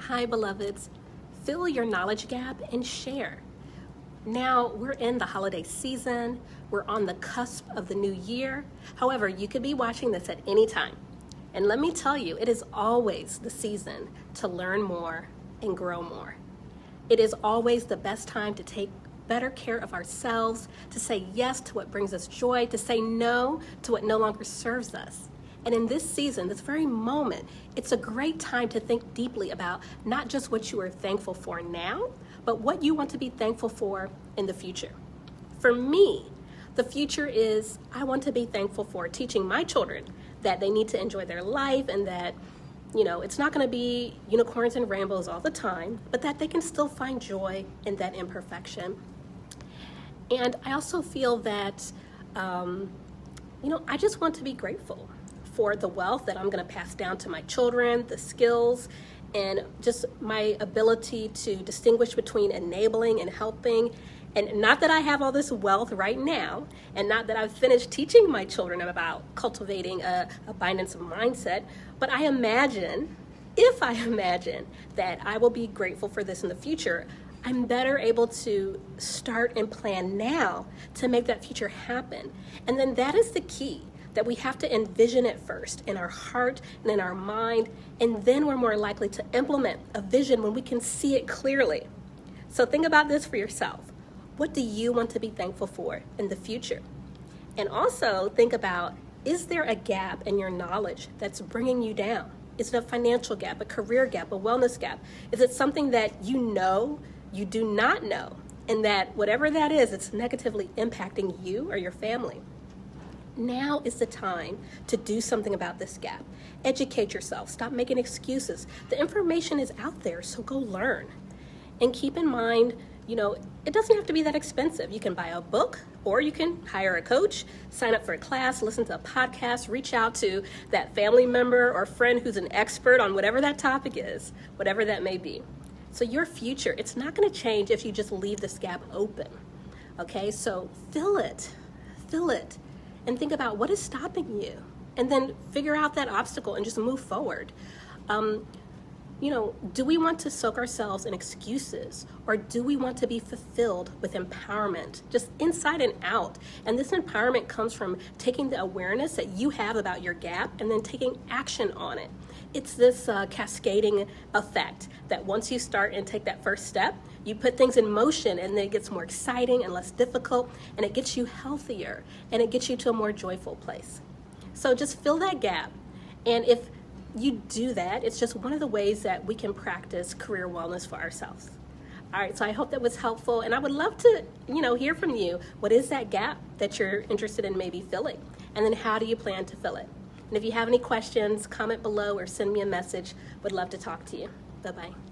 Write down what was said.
Hi, beloveds. Fill your knowledge gap and share. Now, we're in the holiday season. We're on the cusp of the new year. However, you could be watching this at any time. And let me tell you, it is always the season to learn more and grow more. It is always the best time to take better care of ourselves, to say yes to what brings us joy, to say no to what no longer serves us. And in this season, this very moment, it's a great time to think deeply about not just what you are thankful for now, but what you want to be thankful for in the future. For me, the future is I want to be thankful for teaching my children that they need to enjoy their life and that, it's not going to be unicorns and rainbows all the time, but that they can still find joy in that imperfection. And I also feel that, I just want to be grateful for the wealth that I'm going to pass down to my children, the skills, and just my ability to distinguish between enabling and helping. And not that I have all this wealth right now, and not that I've finished teaching my children about cultivating a abundance mindset, but if I imagine that I will be grateful for this in the future, I'm better able to start and plan now to make that future happen. And then that is the key, that we have to envision it first in our heart and in our mind, and then we're more likely to implement a vision when we can see it clearly. So think about this for yourself. What do you want to be thankful for in the future? And also think about, is there a gap in your knowledge that's bringing you down? Is it a financial gap, a career gap, a wellness gap? Is it something that you do not know, and that whatever that is, it's negatively impacting you or your family? Now is the time to do something about this gap. Educate yourself. Stop making excuses. The information is out there, so go learn. And keep in mind, it doesn't have to be that expensive. You can buy a book, or you can hire a coach, sign up for a class, listen to a podcast, reach out to that family member or friend who's an expert on whatever that topic is, whatever that may be. So your future, it's not going to change if you just leave this gap open. Okay, so fill it, and think about what is stopping you, and then figure out that obstacle and just move forward. Do we want to soak ourselves in excuses, or do we want to be fulfilled with empowerment, just inside and out? And this empowerment comes from taking the awareness that you have about your gap and then taking action on it. It's this cascading effect that once you start and take that first step, you put things in motion, and then it gets more exciting and less difficult, and it gets you healthier, and it gets you to a more joyful place. So just fill that gap. And if you do that, it's just one of the ways that we can practice career wellness for ourselves. All right, so I hope that was helpful, and I would love to, hear from you. What is that gap that you're interested in maybe filling? And then how do you plan to fill it? And if you have any questions, comment below or send me a message. Would love to talk to you. Bye-bye.